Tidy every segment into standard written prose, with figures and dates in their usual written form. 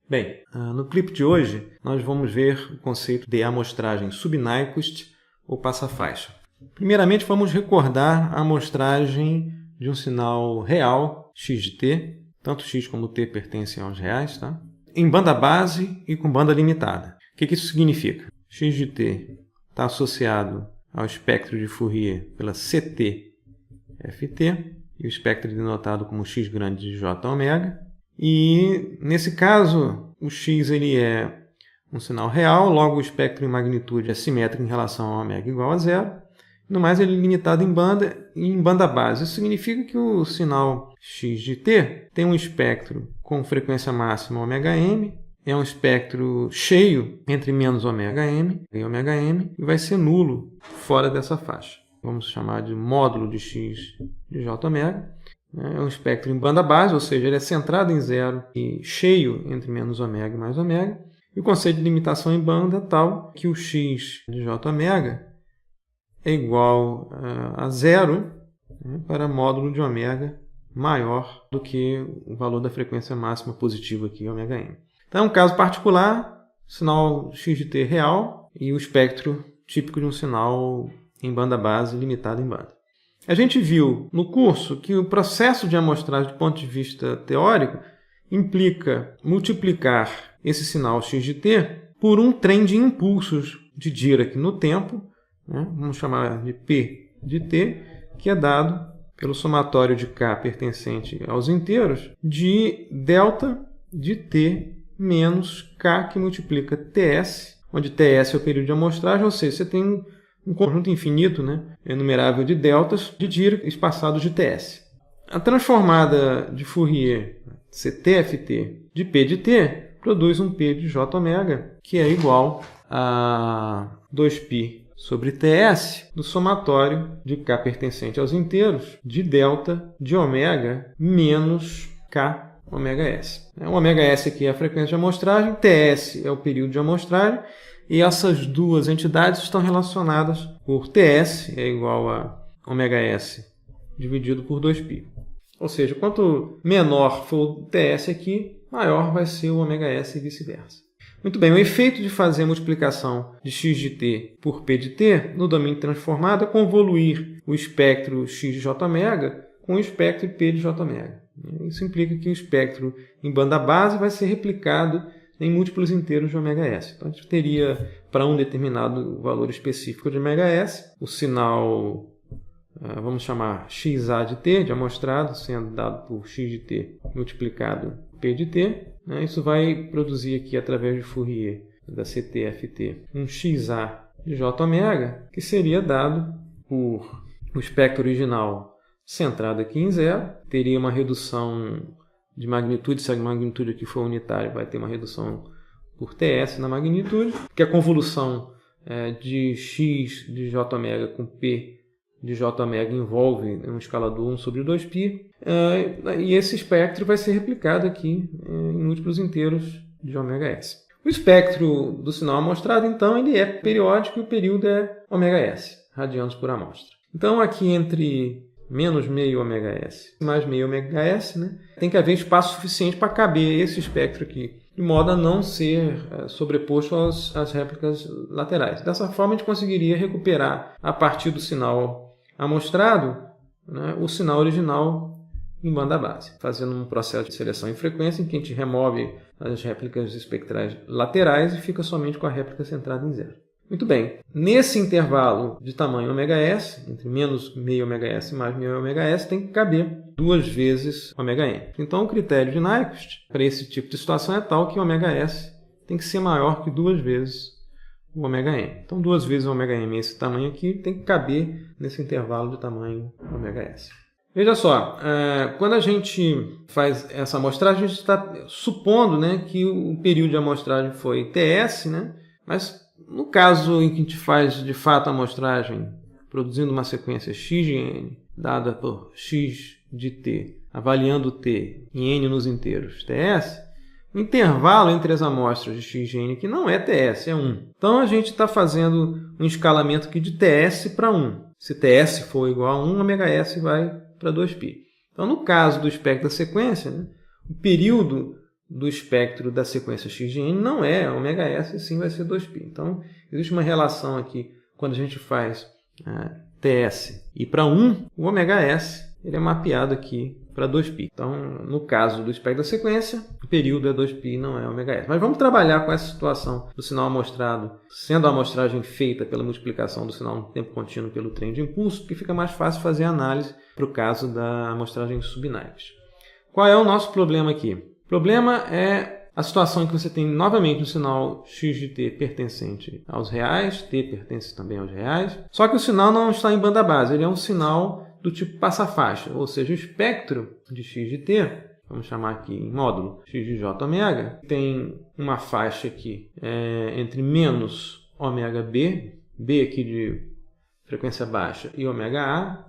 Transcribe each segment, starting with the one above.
Bem, no clipe de hoje nós vamos ver o conceito de amostragem sub-Nyquist ou passa-faixa. Primeiramente vamos recordar a amostragem de um sinal real, x de t, tanto x como t pertencem aos reais, tá? Em banda base e com banda limitada. O que isso significa? X de t está associado ao espectro de Fourier pela CT FT, e o espectro é denotado como x grande de j ômega. E nesse caso, o x ele é um sinal real, logo o espectro em magnitude é simétrico em relação a ômega igual a zero. No mais, ele é limitado em banda e em banda base. Isso significa que o sinal x de t tem um espectro com frequência máxima ômega-m, é um espectro cheio entre menos ômega-m e ômega-m, e vai ser nulo fora dessa faixa. Vamos chamar de módulo de x de j ômega. É um espectro em banda base, ou seja, ele é centrado em zero e cheio entre menos ômega e mais ômega. E o conceito de limitação em banda é tal que o x de j ômega é igual a zero, para módulo de ômega maior do que o valor da frequência máxima positiva aqui, ômega-m. Então, é um caso particular, sinal x de t real e o espectro típico de um sinal em banda base limitado em banda. A gente viu no curso que o processo de amostragem do ponto de vista teórico implica multiplicar esse sinal x de t por um trem de impulsos de Dirac no tempo, vamos chamar de P de t, que é dado pelo somatório de k pertencente aos inteiros de delta de t menos k que multiplica ts, onde ts é o período de amostragem, ou seja, você tem um conjunto infinito, enumerável de deltas de Dirac espaçados de ts. A transformada de Fourier CTFT de P de t produz um P de j ômega, que é igual a 2π sobre ts do somatório de k pertencente aos inteiros de delta de ômega menos k ômega s. O ômega s aqui é a frequência de amostragem, ts é o período de amostragem, e essas duas entidades estão relacionadas por ts é igual a ômega s dividido por 2π. Ou seja, quanto menor for o ts aqui, maior vai ser o ômega s e vice-versa. Muito bem, o efeito de fazer a multiplicação de x de t por p de t no domínio transformado é convoluir o espectro x de j ômega com o espectro p de j ômega. Isso implica que o espectro em banda base vai ser replicado em múltiplos inteiros de ômega s. Então, a gente teria, para um determinado valor específico de ômega s, o sinal, vamos chamar xa de t, de amostrado, sendo dado por x de t multiplicado p de t. Isso vai produzir aqui, através de Fourier, da CTFT, um xa de j ômega, que seria dado por o espectro original centrado aqui em zero, teria uma redução de magnitude, se a magnitude aqui for unitária, vai ter uma redução por ts na magnitude, que a convolução de x de j ômega com p de j ômega envolve um escalador 1 sobre 2π, e esse espectro vai ser replicado aqui em múltiplos inteiros de ômega s. O espectro do sinal amostrado, então, ele é periódico e o período é ômega s, radianos por amostra. Então, aqui entre menos meio ômega s mais meio ômega s, tem que haver espaço suficiente para caber esse espectro aqui, de modo a não ser sobreposto às réplicas laterais. Dessa forma, a gente conseguiria recuperar, a partir do sinal amostrado, o sinal original em banda base, fazendo um processo de seleção em frequência em que a gente remove as réplicas espectrais laterais e fica somente com a réplica centrada em zero. Muito bem, nesse intervalo de tamanho ômega s, entre menos meio ômega s e mais meio ômega s, tem que caber duas vezes ômega m. Então, o critério de Nyquist para esse tipo de situação é tal que ômega s tem que ser maior que duas vezes o ômega m. Então, duas vezes o ômega m, esse tamanho aqui, tem que caber nesse intervalo de tamanho ômega s. Veja só, quando a gente faz essa amostragem, a gente está supondo que o período de amostragem foi ts, mas no caso em que a gente faz de fato a amostragem produzindo uma sequência x de n, dada por x de t, avaliando t em n nos inteiros ts, o intervalo entre as amostras de x de n aqui não é ts, é 1. Então a gente está fazendo um escalamento aqui de ts para 1. Se ts for igual a 1, ômega s vai para 2π. Então, no caso do espectro da sequência, o período do espectro da sequência x de n não é ômega s, e sim vai ser 2π. Então, existe uma relação aqui, quando a gente faz TS e para 1, o ômega s ele é mapeado aqui para 2π. Então, no caso do espectro da sequência, o período é 2π, não é ômega s. Mas vamos trabalhar com essa situação do sinal amostrado, sendo a amostragem feita pela multiplicação do sinal no tempo contínuo pelo trem de impulso, porque fica mais fácil fazer a análise para o caso da amostragem sub-Nyquist. Qual é o nosso problema aqui? O problema é a situação em que você tem novamente um sinal x de t pertencente aos reais, t pertence também aos reais, só que o sinal não está em banda base, ele é um sinal do tipo passa-faixa, ou seja, o espectro de x de t, vamos chamar aqui em módulo x de j ômega, tem uma faixa aqui entre menos ômega b, b aqui de frequência baixa, e ômega a,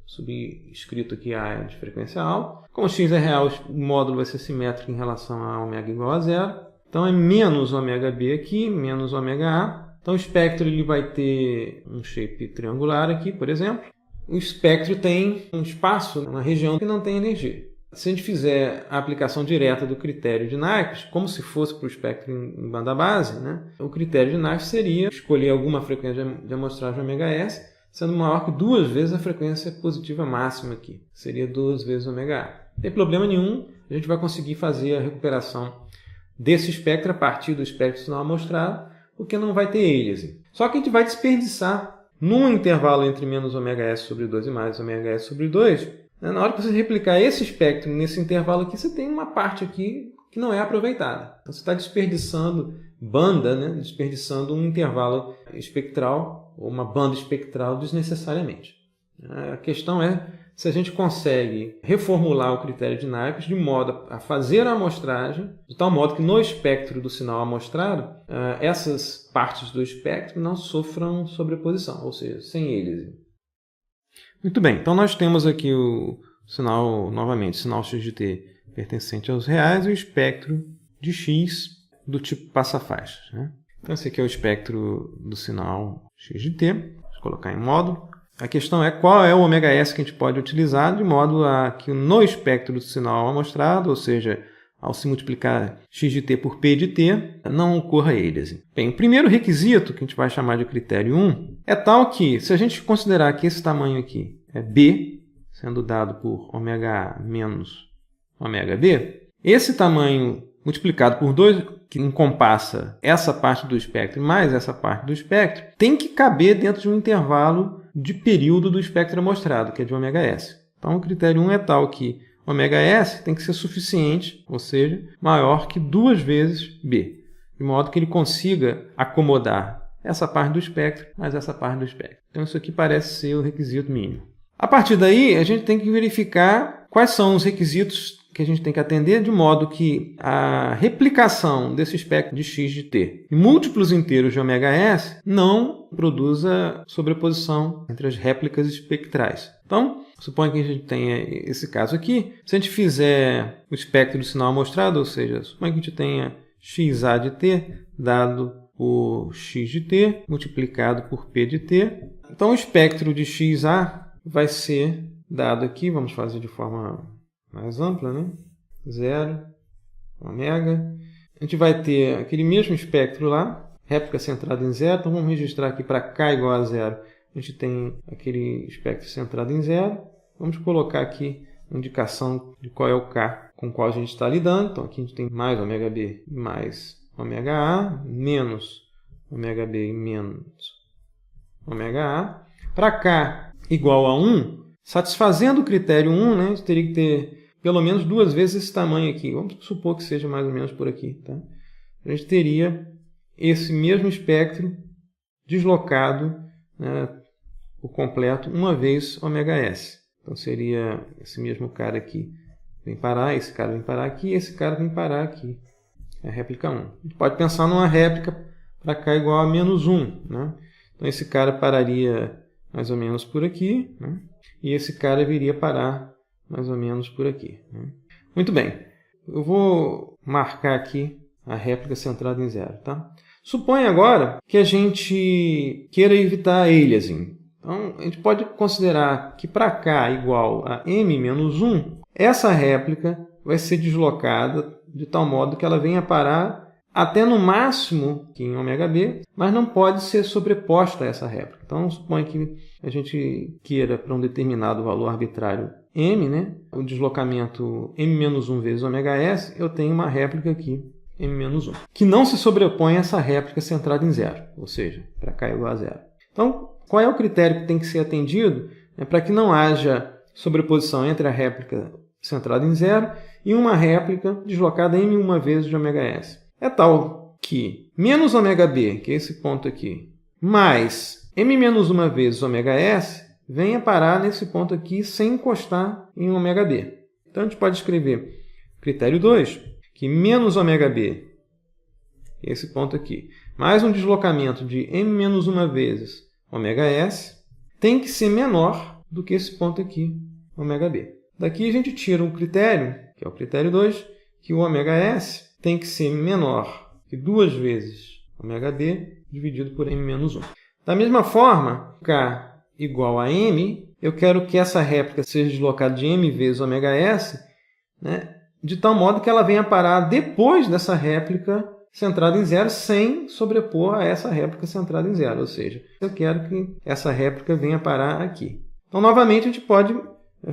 subescrito aqui a é de frequência alta. Como x é real, o módulo vai ser simétrico em relação a ômega igual a zero. Então é menos ômega b aqui, menos ômega a. Então o espectro ele vai ter um shape triangular aqui, por exemplo. O espectro tem um espaço, uma região que não tem energia. Se a gente fizer a aplicação direta do critério de Nyquist, como se fosse para o espectro em banda base, né? O critério de Nyquist seria escolher alguma frequência de amostragem ômega s, sendo maior que 2 vezes a frequência positiva máxima aqui. Seria 2 vezes ômega a. Não tem problema nenhum, a gente vai conseguir fazer a recuperação desse espectro a partir do espectro sinal amostrado, porque não vai ter aliasing. Só que a gente vai desperdiçar num intervalo entre menos ômega s sobre 2 e mais ômega s sobre 2, né? Na hora que você replicar esse espectro nesse intervalo aqui, você tem uma parte aqui que não é aproveitada. Então você está desperdiçando banda, né? Desperdiçando um intervalo espectral ou uma banda espectral desnecessariamente. A questão é se a gente consegue reformular o critério de Nyquist de modo a fazer a amostragem, de tal modo que no espectro do sinal amostrado, essas partes do espectro não sofram sobreposição, ou seja, sem eles. Muito bem, então nós temos aqui o sinal, novamente, sinal x de t pertencente aos reais e o espectro de x do tipo passa-faixas, né? Então esse aqui é o espectro do sinal x de t, vou colocar em módulo. A questão é qual é o ômega s que a gente pode utilizar de modo a que no espectro do sinal amostrado, ou seja, ao se multiplicar x de t por p de t, não ocorra aliasing. Bem, o primeiro requisito, que a gente vai chamar de critério 1, é tal que, se a gente considerar que esse tamanho aqui é b, sendo dado por ômega a menos ômega b, esse tamanho multiplicado por 2, que encompassa essa parte do espectro mais essa parte do espectro, tem que caber dentro de um intervalo de período do espectro amostrado, que é de ômega s. Então, o critério 1 é tal que ômega s tem que ser suficiente, ou seja, maior que 2 vezes b, de modo que ele consiga acomodar essa parte do espectro mais essa parte do espectro. Então, isso aqui parece ser o requisito mínimo. A partir daí, a gente tem que verificar quais são os requisitos que a gente tem que atender, de modo que a replicação desse espectro de x de t em múltiplos inteiros de ômega s não produza sobreposição entre as réplicas espectrais. Então, suponha que a gente tenha esse caso aqui. Se a gente fizer o espectro do sinal amostrado, ou seja, suponha que a gente tenha xa de t dado por x de t multiplicado por p de t. Então, o espectro de xa vai ser dado aqui, vamos fazer de forma mais ampla, né? 0, ômega. A gente vai ter aquele mesmo espectro lá, réplica centrada em 0. Então, vamos registrar aqui para k igual a 0. A gente tem aquele espectro centrado em 0. Vamos colocar aqui a indicação de qual é o k com o qual a gente está lidando. Então, aqui a gente tem mais ômega b mais ômega a, menos ômega b e menos ômega a. Para k igual a 1, satisfazendo o critério 1, né, a gente teria que ter pelo menos 2 vezes esse tamanho aqui. Vamos supor que seja mais ou menos por aqui. Tá? A gente teria esse mesmo espectro deslocado, né, por completo, uma vez ômega s. Então seria esse mesmo cara aqui vem parar, esse cara vem parar aqui, esse cara vem parar aqui. É a réplica 1. A gente pode pensar numa réplica para k igual a menos 1. Né? Então esse cara pararia mais ou menos por aqui, né? E esse cara viria parar mais ou menos por aqui. Né? Muito bem, eu vou marcar aqui a réplica centrada em 0. Tá? Suponha agora que a gente queira evitar aliasing. Então, a gente pode considerar que para k igual a m menos 1, essa réplica vai ser deslocada de tal modo que ela venha parar até no máximo aqui em ômega-b, mas não pode ser sobreposta a essa réplica. Então, suponha que a gente queira para um determinado valor arbitrário m, né? O deslocamento m-1 vezes ômega-s, eu tenho uma réplica aqui, m-1, que não se sobrepõe a essa réplica centrada em zero, ou seja, para k igual a zero. Então, qual é o critério que tem que ser atendido para que não haja sobreposição entre a réplica centrada em zero e uma réplica deslocada m1 vezes de ômega-s? É tal que menos ômega-b, que é esse ponto aqui, mais m-1 vezes ômega-s, venha parar nesse ponto aqui sem encostar em ômega-b. Então, a gente pode escrever critério 2, que menos ômega-b, esse ponto aqui, mais um deslocamento de m-1 vezes ômega-s, tem que ser menor do que esse ponto aqui, ômega-b. Daqui a gente tira um critério, que é o critério 2, que o ômega-s tem que ser menor que 2 vezes ômega-b dividido por m-1. Da mesma forma, k igual a m, eu quero que essa réplica seja deslocada de m vezes ômega-s, né, de tal modo que ela venha parar depois dessa réplica centrada em zero, sem sobrepor a essa réplica centrada em zero. Ou seja, eu quero que essa réplica venha parar aqui. Então, novamente, a gente pode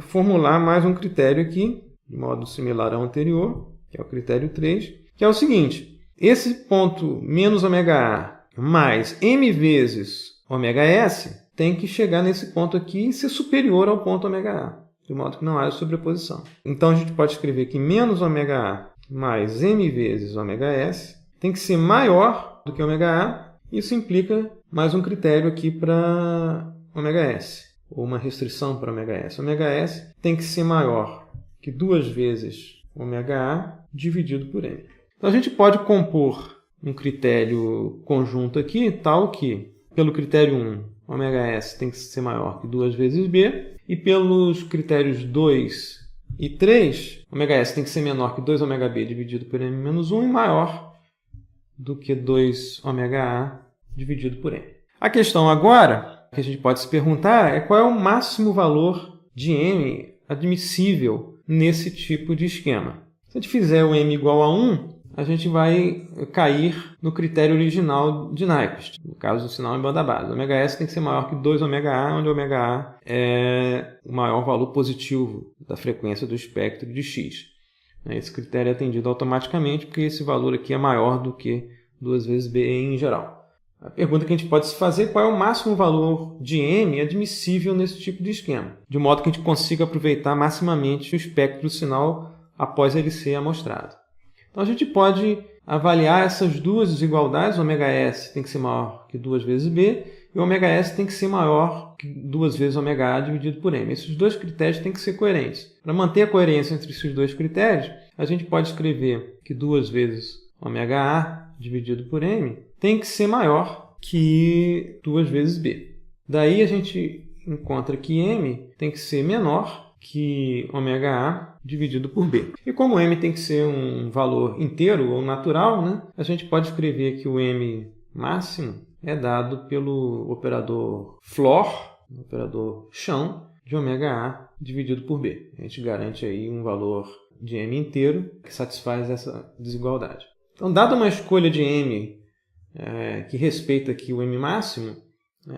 formular mais um critério aqui, de modo similar ao anterior, que é o critério 3, que é o seguinte: esse ponto menos ômega-a mais m vezes ômega-s tem que chegar nesse ponto aqui e ser superior ao ponto ômega-a, de modo que não haja sobreposição. Então, a gente pode escrever que menos ômega-a mais m vezes ômega-s tem que ser maior do que ômega-a. Isso implica mais um critério aqui para ômega-s, ou uma restrição para ômega-s. Ômega-s tem que ser maior que 2 vezes ômega-a dividido por m. Então, a gente pode compor um critério conjunto aqui, tal que, pelo critério 1, ômega-s tem que ser maior que 2 vezes b, e pelos critérios 2 e 3, ômega-s tem que ser menor que 2 ômega-b dividido por m-1 e maior do que 2 ômega-a dividido por m. A questão agora que a gente pode se perguntar é qual é o máximo valor de m admissível nesse tipo de esquema. Se a gente fizer o m igual a 1, a gente vai cair no critério original de Nyquist, no caso do sinal em banda base. O ômega-s tem que ser maior que 2 ômega-a, onde ômega-a é o maior valor positivo da frequência do espectro de x. Esse critério é atendido automaticamente, porque esse valor aqui é maior do que 2 vezes b em geral. A pergunta que a gente pode se fazer é qual é o máximo valor de m admissível nesse tipo de esquema, de modo que a gente consiga aproveitar maximamente o espectro do sinal após ele ser amostrado. Então, a gente pode avaliar essas duas desigualdades. O ômega-s tem que ser maior que 2 vezes b e o ômega-s tem que ser maior que 2 vezes ômega-a dividido por m. Esses dois critérios têm que ser coerentes. Para manter a coerência entre esses dois critérios, a gente pode escrever que 2 vezes ômega-a dividido por m tem que ser maior que 2 vezes b. Daí a gente encontra que m tem que ser menor que ômega-a dividido por b. E como m tem que ser um valor inteiro ou natural, né, a gente pode escrever que o m máximo é dado pelo operador floor, o operador chão, de ômega-a dividido por b. A gente garante aí um valor de m inteiro que satisfaz essa desigualdade. Então, dada uma escolha de m que respeita aqui o m máximo,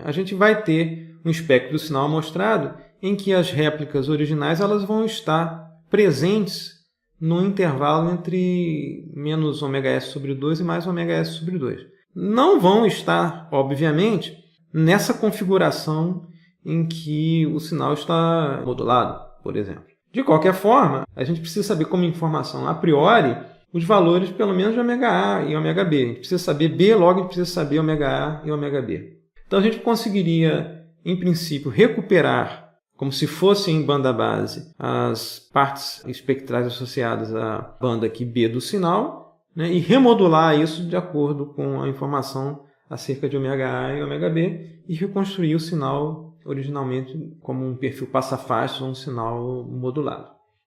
a gente vai ter um espectro do sinal amostrado em que as réplicas originais elas vão estar presentes no intervalo entre menos ômega-s sobre 2 e mais ômega-s sobre 2. Não vão estar, obviamente, nessa configuração em que o sinal está modulado, por exemplo. De qualquer forma, a gente precisa saber como informação a priori os valores pelo menos de ômega-a e ômega-b. A gente precisa saber b, logo a gente precisa saber ômega-a e ômega-b. Então, a gente conseguiria, em princípio, recuperar, como se fosse em banda base, as partes espectrais associadas à banda aqui B do sinal, né, e remodular isso de acordo com a informação acerca de ômega-a e ômega-b e reconstruir o sinal originalmente como um perfil passa-faixa ou um sinal modulado.